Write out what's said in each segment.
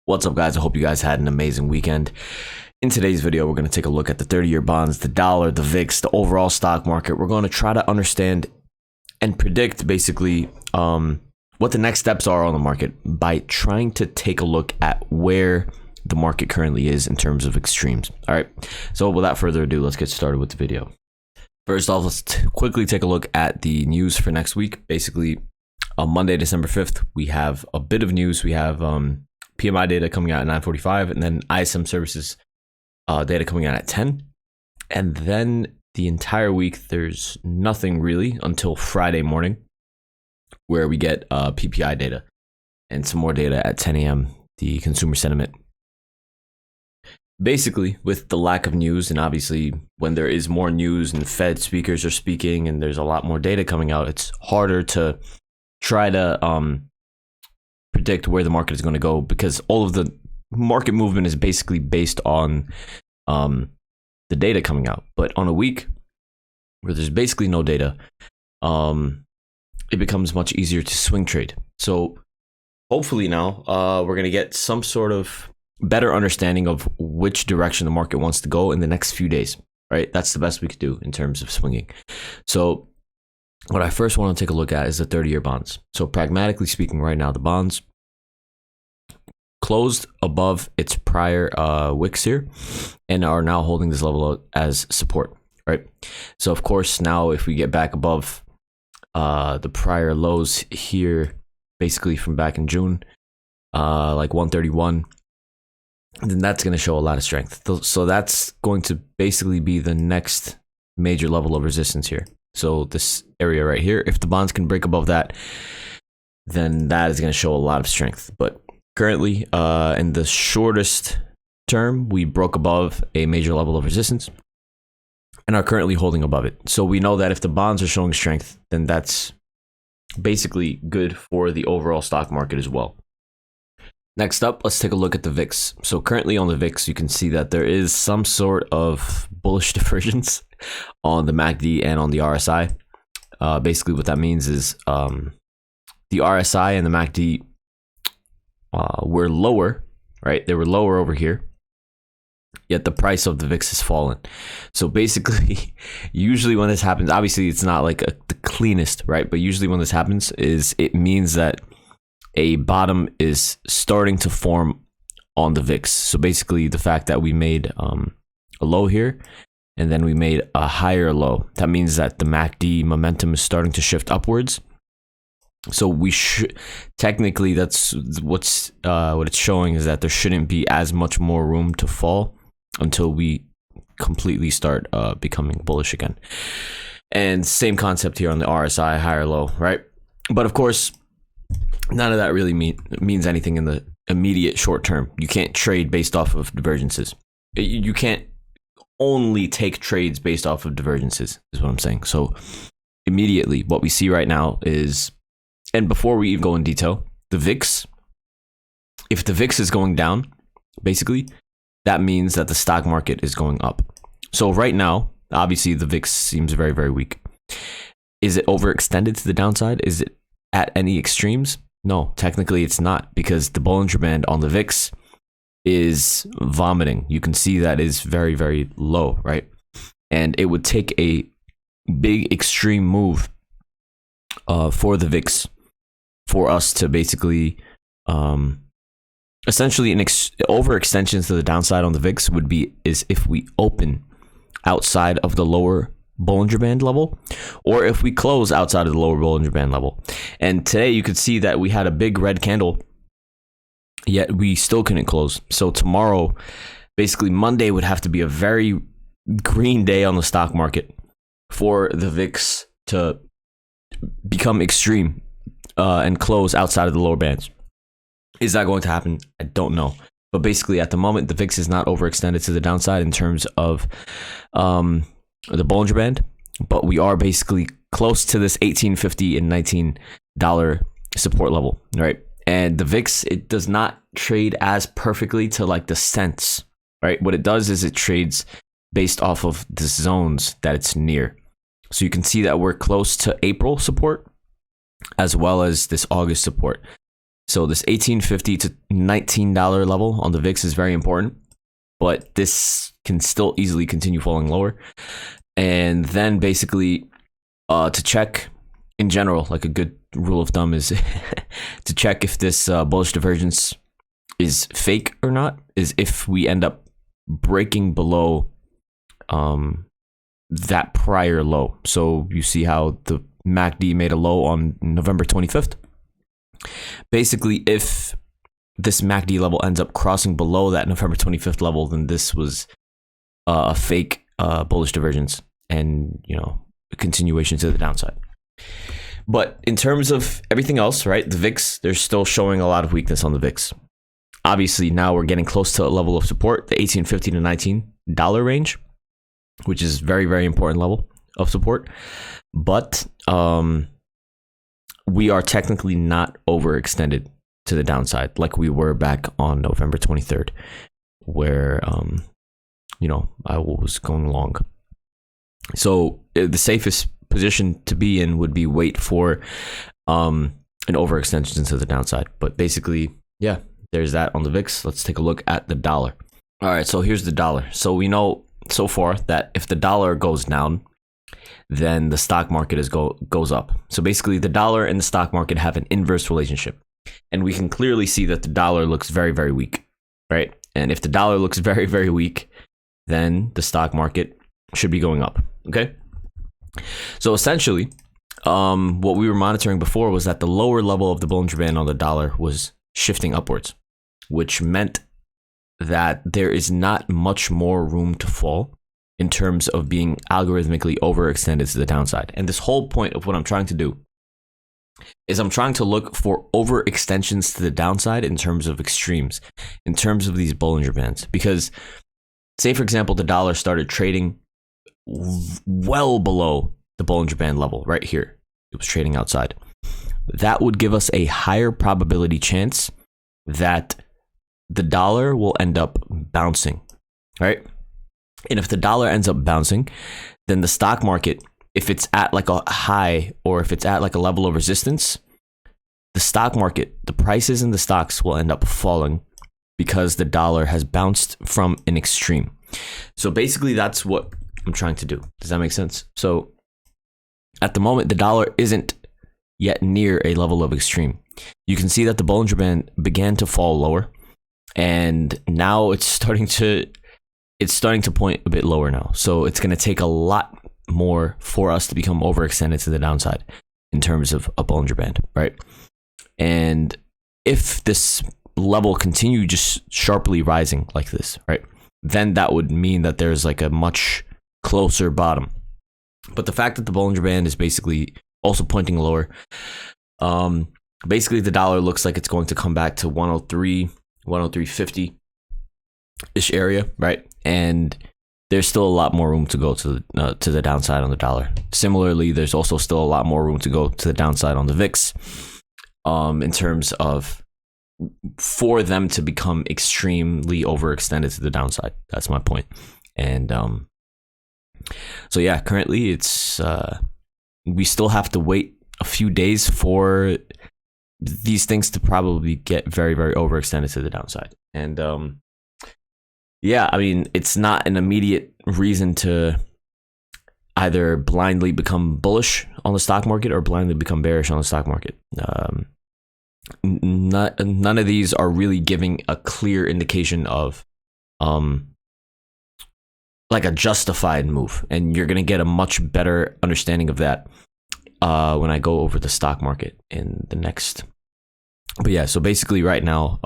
What's up, guys? I hope you guys had an amazing weekend. In today's video, we're going to take a look at the 30-year bonds, the dollar, the VIX, the overall stock market. We're going to try to understand and predict basically what the next steps are on the market by trying to take a look at where the market currently is in terms of extremes. All right. So without further ado, let's get started with the video. First off, let's quickly take a look at the news for next week. Basically, on Monday, December 5th, we have a bit of news. We have PMI data coming out at 9:45, and then ISM services data coming out at 10. And then the entire week, there's nothing really until Friday morning, where we get PPI data and some more data at 10 a.m., the consumer sentiment. Basically, with the lack of news, and obviously when there is more news and Fed speakers are speaking and there's a lot more data coming out, it's harder to try to predict where the market is going to go, because all of the market movement is basically based on the data coming out. But on a week where there's basically no data, it becomes much easier to swing trade. So hopefully now we're going to get some sort of better understanding of which direction the market wants to go in the next few days, right? That's the best we could do in terms of swinging. So what I first want to take a look at is the 30-year bonds. So pragmatically speaking, right now, the bonds closed above its prior wicks here and are now holding this level as support, right? So of course, now if we get back above the prior lows here, basically from back in June, like 131, then that's going to show a lot of strength. So that's going to basically be the next major level of resistance here. So this area right here, if the bonds can break above that, then that is going to show a lot of strength. But currently, in the shortest term, we broke above a major level of resistance and are currently holding above it. So we know that if the bonds are showing strength, then that's basically good for the overall stock market as well. Next up, let's take a look at the VIX. So currently on the VIX, you can see that there is some sort of bullish divergence on the MACD and on the RSI. Basically what that means is the RSI and the MACD were lower, right? They were lower over here, yet the price of the VIX has fallen. So basically, usually when this happens, obviously it's not like the cleanest, right? But usually when this happens, it means that a bottom is starting to form on the VIX. So basically the fact that we made a low here and then we made a higher low, that means that the MACD momentum is starting to shift upwards. So we should technically, that's what it's showing, is that there shouldn't be as much more room to fall until we completely start becoming bullish again. And same concept here on the RSI, higher low, right? But of course, none of that really means anything in the immediate short term. You can't trade based off of divergences. You can't only take trades based off of divergences, is what I'm saying. So immediately, what we see right now is, and before we even go in detail, the VIX, if the VIX is going down, basically, that means that the stock market is going up. So right now, obviously, the VIX seems very, very weak. Is it overextended to the downside? Is it at any extremes? No, technically it's not, because the Bollinger Band on the VIX is vomiting. You can see that is very, very low, right? And it would take a big extreme move for the VIX for us to basically essentially an overextension to the downside on the VIX would be is if we open outside of the lower Bollinger Band level, or if we close outside of the lower Bollinger Band level. And today you could see that we had a big red candle, yet we still couldn't close. So tomorrow, basically Monday, would have to be a very green day on the stock market for the VIX to become extreme and close outside of the lower bands. Is that going to happen? I don't know. But basically at the moment, the VIX is not overextended to the downside in terms of the Bollinger Band, but we are basically close to this $18.50 and $19 support level, right? And the VIX, it does not trade as perfectly to like the cents, right? What it does is it trades based off of the zones that it's near. So you can see that we're close to April support as well as this August support. So this $18.50 to $19 level on the VIX is very important, but this can still easily continue falling lower. And then basically to check in general, like a good rule of thumb is to check if this bullish divergence is fake or not, is if we end up breaking below that prior low. So you see how the MACD made a low on November 25th. Basically, if this MACD level ends up crossing below that November 25th level, then this was a fake bullish divergence and, you know, a continuation to the downside. But in terms of everything else, right, the VIX, they're still showing a lot of weakness on the VIX. Obviously, now we're getting close to a level of support, the $18.50 to $19 range, which is very, very important level of support. But we are technically not overextended to the downside like we were back on November 23rd, where, you know, I was going long. So the safest position to be in would be wait for an overextension to the downside. But basically, yeah, there's that on the VIX. Let's take a look at the dollar. All right, so here's the dollar. So we know so far that if the dollar goes down, then the stock market goes up. So basically, the dollar and the stock market have an inverse relationship. And we can clearly see that the dollar looks very, very weak, right? And if the dollar looks very, very weak, then the stock market should be going up, okay? So essentially, what we were monitoring before was that the lower level of the Bollinger Band on the dollar was shifting upwards, which meant that there is not much more room to fall in terms of being algorithmically overextended to the downside. And this whole point of what I'm trying to do is I'm trying to look for overextensions to the downside in terms of extremes, in terms of these Bollinger Bands. Because say, for example, the dollar started trading well below the Bollinger Band level right here. It was trading outside. That would give us a higher probability chance that the dollar will end up bouncing, right? And if the dollar ends up bouncing, then the stock market, if it's at like a high or if it's at like a level of resistance, the stock market, the prices in the stocks will end up falling because the dollar has bounced from an extreme. So basically that's what I'm trying to do. Does that make sense? So at the moment, the dollar isn't yet near a level of extreme. You can see that the Bollinger Band began to fall lower, and now it's starting to point a bit lower now. So it's going to take a lot more for us to become overextended to the downside in terms of a Bollinger Band, right? And if this level continue just sharply rising like this, right, then that would mean that there's like a much closer bottom. But the fact that the Bollinger Band is basically also pointing lower, basically the dollar looks like it's going to come back to 103, 103.50 ish area, right? And there's still a lot more room to go to the downside on the dollar. Similarly, there's also still a lot more room to go to the downside on the VIX, in terms of for them to become extremely overextended to the downside. That's my point. And so yeah, currently it's we still have to wait a few days for these things to probably get very, very overextended to the downside. And yeah, I mean, it's not an immediate reason to either blindly become bullish on the stock market or blindly become bearish on the stock market. None of these are really giving a clear indication of like a justified move, and you're gonna get a much better understanding of that when I go over the stock market in the next. But yeah, so basically right now,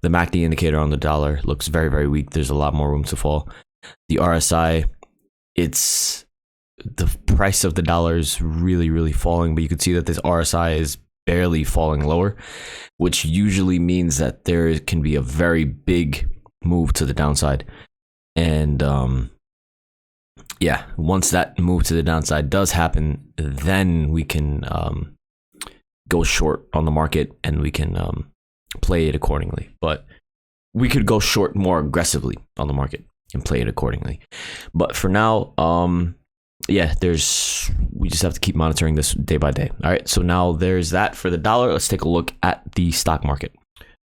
the MACD indicator on the dollar looks very, very weak. There's a lot more room to fall. The RSI, it's the price of the dollar is really, really falling, but you can see that this RSI is barely falling lower, which usually means that there can be a very big move to the downside. And yeah, once that move to the downside does happen, then we can go short on the market and we can play it accordingly. But we could go short more aggressively on the market and play it accordingly. But for now, yeah, we just have to keep monitoring this day by day. All right, so now there's that for the dollar. Let's take a look at the stock market.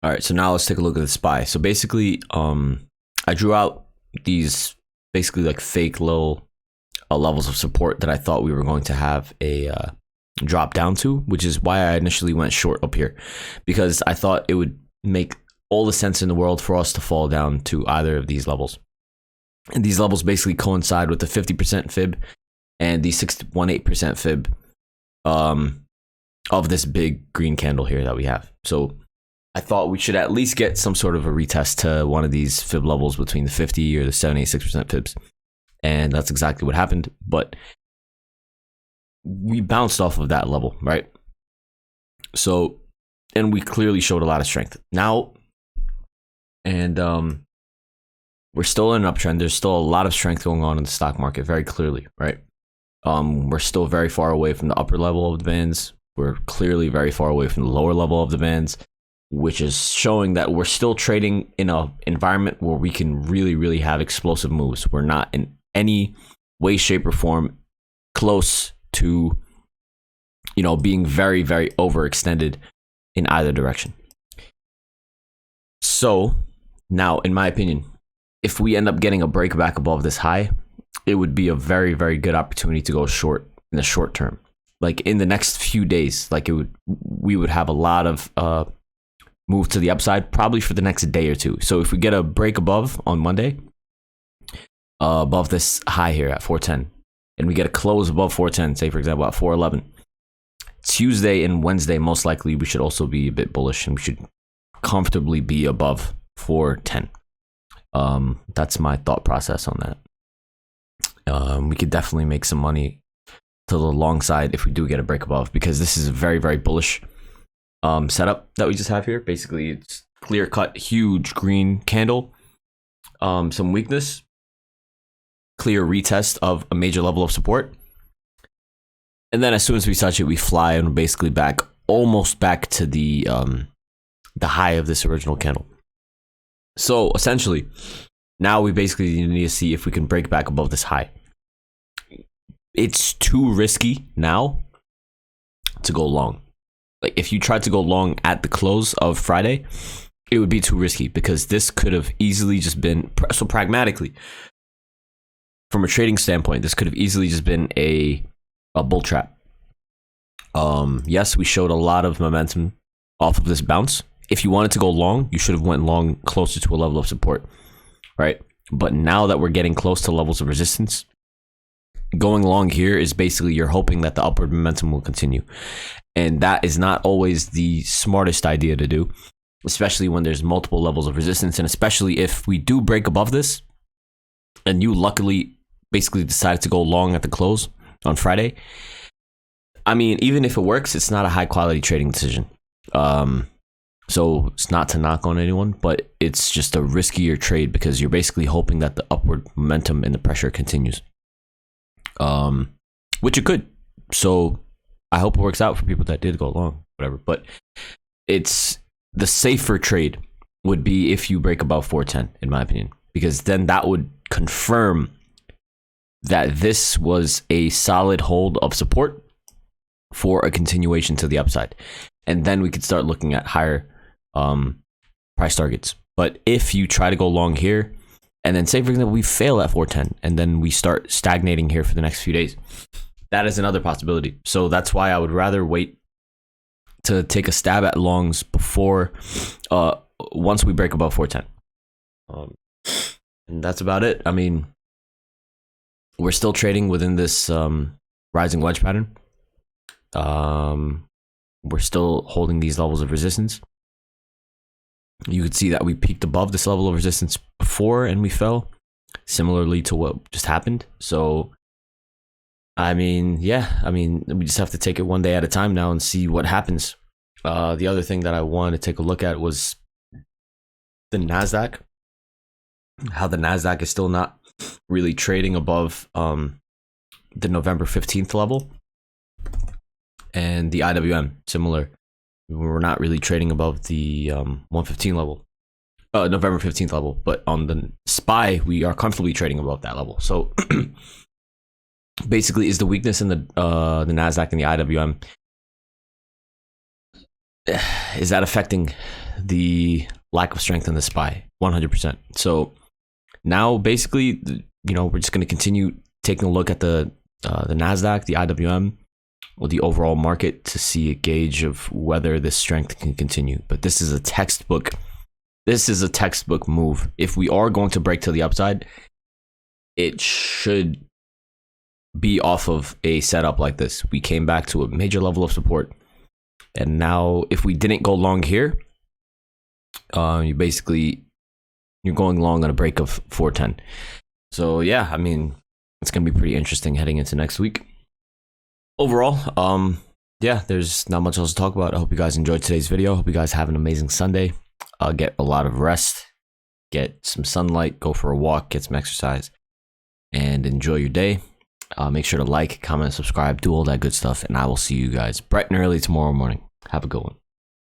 All right, so now let's take a look at the SPY. So basically, I drew out these basically like fake low levels of support that I thought we were going to have a drop down to, which is why I initially went short up here, because I thought it would make all the sense in the world for us to fall down to either of these levels. And these levels basically coincide with the 50% fib and the 618% fib of this big green candle here that we have. So I thought we should at least get some sort of a retest to one of these fib levels between the 50 or the 76% fibs. And that's exactly what happened. But we bounced off of that level, right? So, and we clearly showed a lot of strength. Now, and we're still in an uptrend. There's still a lot of strength going on in the stock market, very clearly, right? We're still very far away from the upper level of the bands. We're clearly very far away from the lower level of the bands, which is showing that we're still trading in an environment where we can really, really have explosive moves. We're not in any way, shape, or form close to, you know, being very, very overextended in either direction. So now, in my opinion, if we end up getting a break back above this high, it would be a very, very good opportunity to go short in the short term. Like in the next few days, we would have a lot of move to the upside, probably for the next day or two. So if we get a break above on Monday, above this high here at 410, and we get a close above 410, say for example at 411, Tuesday and Wednesday, most likely we should also be a bit bullish, and we should comfortably be above 410. That's my thought process on that. We could definitely make some money to the long side if we do get a break above, because this is a very, very bullish setup that we just have here. Basically, it's clear cut, huge green candle, some weakness, clear retest of a major level of support, and then as soon as we touch it, we fly and we're basically back, almost back to the high of this original candle. So essentially, now we basically need to see if we can break back above this high. It's too risky now to go long. Like if you tried to go long at the close of Friday, it would be too risky, because this could have easily just been, so pragmatically, from a trading standpoint, this could have easily just been a bull trap. Yes, we showed a lot of momentum off of this bounce. If you wanted to go long, you should have went long closer to a level of support, right? But now that we're getting close to levels of resistance, going long here is basically you're hoping that the upward momentum will continue. And that is not always the smartest idea to do, especially when there's multiple levels of resistance. And especially if we do break above this and you luckily basically decided to go long at the close on Friday. I mean, even if it works, it's not a high quality trading decision. So it's not to knock on anyone, but it's just a riskier trade, because you're basically hoping that the upward momentum and the pressure continues, which it could. So I hope it works out for people that did go long, whatever. But it's the safer trade would be if you break above 410, in my opinion, because then that would confirm that this was a solid hold of support for a continuation to the upside. And then we could start looking at higher price targets. But if you try to go long here, and then say for example we fail at 410, and then we start stagnating here for the next few days, that is another possibility. So that's why I would rather wait to take a stab at longs before once we break above 410. And that's about it. I mean, we're still trading within this rising wedge pattern. We're still holding these levels of resistance. You could see that we peaked above this level of resistance before and we fell, similarly to what just happened. So, I mean, yeah, I mean, we just have to take it one day at a time now and see what happens. The other thing that I wanted to take a look at was the NASDAQ, how the NASDAQ is still not really trading above the November 15th level. And the IWM, similar. We're not really trading above the 115 level, November 15th level, but on the SPY, we are comfortably trading above that level. So basically, is the weakness in the NASDAQ and the IWM, is that affecting the lack of strength in the SPY? 100%. So now basically, you know, we're just going to continue taking a look at the NASDAQ, the IWM, or the overall market to see a gauge of whether this strength can continue. But this is a textbook. This is a textbook move. If we are going to break to the upside, it should be off of a setup like this. We came back to a major level of support, and now if we didn't go long here, you're going long on a break of 410. So yeah, I mean, it's gonna be pretty interesting heading into next week. Overall, yeah, there's not much else to talk about. I hope you guys enjoyed today's video. Hope you guys have an amazing Sunday. Get a lot of rest, get some sunlight, go for a walk, get some exercise, and enjoy your day. Make sure to like, comment, subscribe, do all that good stuff, and I will see you guys bright and early tomorrow morning. Have a good one.